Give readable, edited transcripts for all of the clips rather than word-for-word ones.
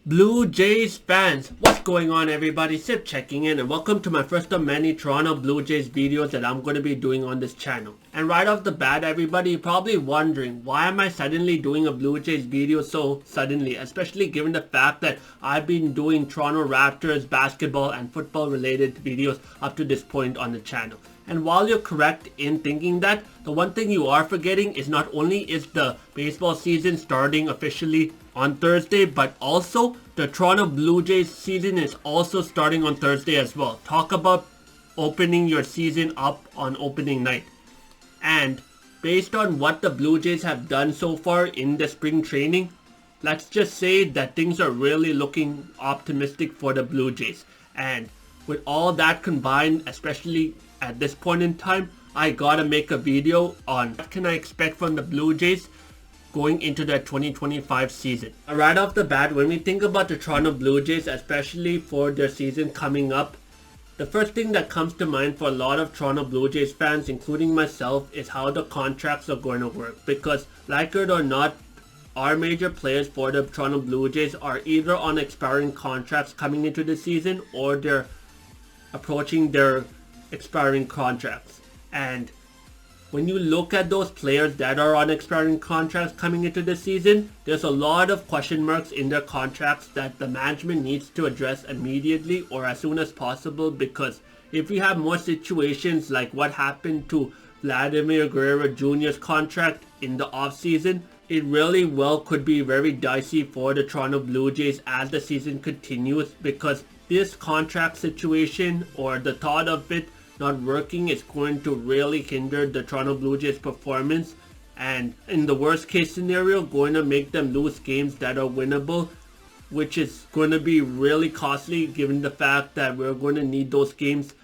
Blue Jays fans, what's going on everybody? Sip checking in and welcome to my first of many Toronto Blue Jays videos that I'm going to be doing on this channel. And right off the bat everybody, you're probably wondering why am I suddenly doing a Blue Jays video so suddenly, especially given the fact that I've been doing Toronto Raptors basketball and football related videos up to this point on the channel. And while you're correct in thinking that, the one thing you are forgetting is not only is the baseball season starting officially on Thursday, but also the Toronto Blue Jays season is also starting on Thursday as well. Talk about opening your season up on opening night. And based on what the Blue Jays have done so far in the spring training, let's just say that things are really looking optimistic for the Blue Jays. And with all that combined, especially at this point in time, I gotta make a video on what can I expect from the Blue Jays going into the 2025 season. Right off the bat, when we think about the Toronto Blue Jays, especially for their season coming up, the first thing that comes to mind for a lot of Toronto Blue Jays fans, including myself, is how the contracts are going to work. Because like it or not, our major players for the Toronto Blue Jays are either on expiring contracts coming into the season or they're approaching their expiring contracts. And when you look at those players that are on expiring contracts coming into the season, there's a lot of question marks in their contracts that the management needs to address immediately or as soon as possible, because if we have more situations like what happened to Vladimir Guerrero Jr.'s contract in the offseason, it really well could be very dicey for the Toronto Blue Jays as the season continues, because this contract situation or the thought of it not working is going to really hinder the Toronto Blue Jays performance, and in the worst case scenario going to make them lose games that are winnable, which is going to be really costly given the fact that we're going to need those games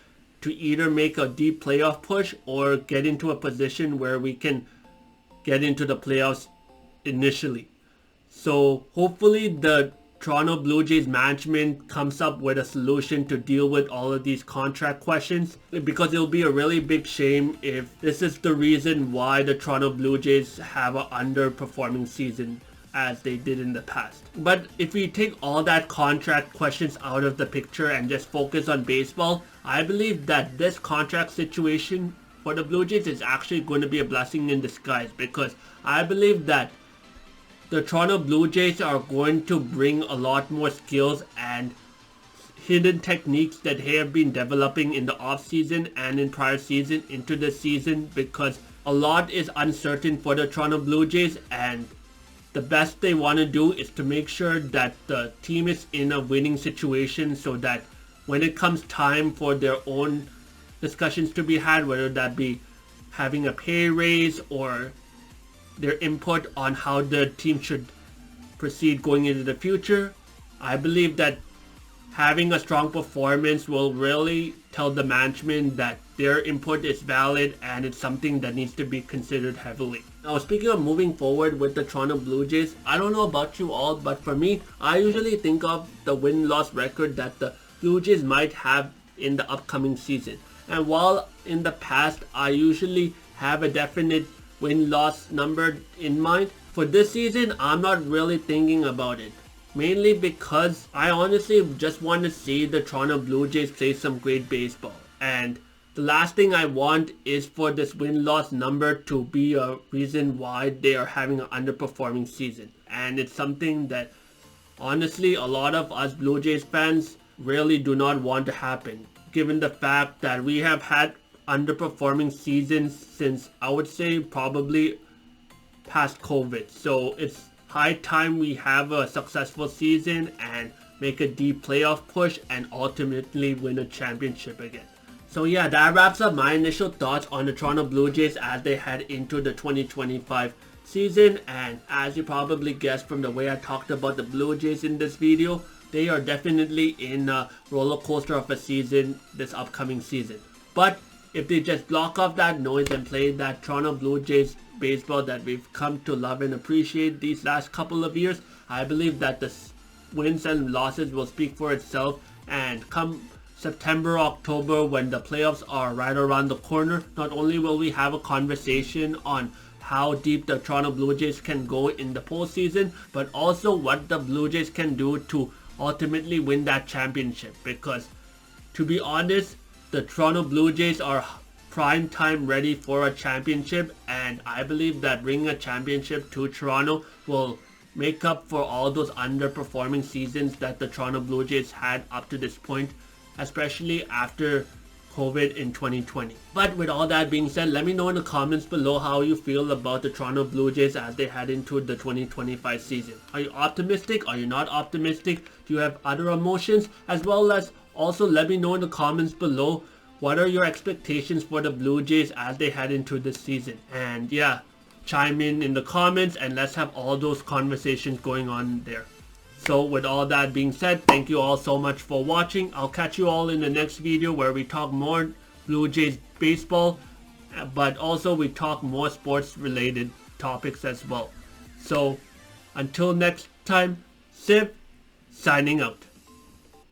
to either make a deep playoff push or get into a position where we can get into the playoffs initially. So hopefully the Toronto Blue Jays management comes up with a solution to deal with all of these contract questions, because it'll be a really big shame if this is the reason why the Toronto Blue Jays have an underperforming season as they did in the past. But if we take all that contract questions out of the picture and just focus on baseball, I believe that this contract situation for the Blue Jays is actually going to be a blessing in disguise, because I believe that the Toronto Blue Jays are going to bring a lot more skills and hidden techniques that they have been developing in the off-season and in prior season into the season, because a lot is uncertain for the Toronto Blue Jays, and the best they want to do is to make sure that the team is in a winning situation, so that when it comes time for their own discussions to be had, whether that be having a pay raise or their input on how the team should proceed going into the future, I believe that having a strong performance will really tell the management that their input is valid and it's something that needs to be considered heavily. Now, speaking of moving forward with the Toronto Blue Jays, I don't know about you all, but for me, I usually think of the win-loss record that the Blue Jays might have in the upcoming season. And while in the past I usually have a definite win-loss number in mind, for this season I'm not really thinking about it, mainly because I honestly just want to see the Toronto Blue Jays play some great baseball, and the last thing I want is for this win-loss number to be a reason why they are having an underperforming season. And it's something that honestly a lot of us Blue Jays fans really do not want to happen, given the fact that we have had underperforming seasons since I would say probably past COVID. So it's high time we have a successful season and make a deep playoff push and ultimately win a championship again. So yeah, that wraps up my initial thoughts on the Toronto Blue Jays as they head into the 2025 season. And as you probably guessed from the way I talked about the Blue Jays in this video, they are definitely in a roller coaster of a season this upcoming season. But if they just block off that noise and play that Toronto Blue Jays baseball that we've come to love and appreciate these last couple of years, I believe that the wins and losses will speak for itself. And come September, October, when the playoffs are right around the corner, not only will we have a conversation on how deep the Toronto Blue Jays can go in the postseason, but also what the Blue Jays can do to ultimately win that championship. Because to be honest, the Toronto Blue Jays are prime time ready for a championship, and I believe that bringing a championship to Toronto will make up for all those underperforming seasons that the Toronto Blue Jays had up to this point, especially after COVID in 2020. But with all that being said, let me know in the comments below how you feel about the Toronto Blue Jays as they head into the 2025 season. Are you optimistic? Are you not optimistic? Do you have other emotions? As well as also let me know in the comments below what are your expectations for the Blue Jays as they head into this season. And yeah, chime in the comments and let's have all those conversations going on there. So with all that being said, thank you all so much for watching. I'll catch you all in the next video where we talk more Blue Jays baseball, but also we talk more sports related topics as well. So until next time, Siv signing out.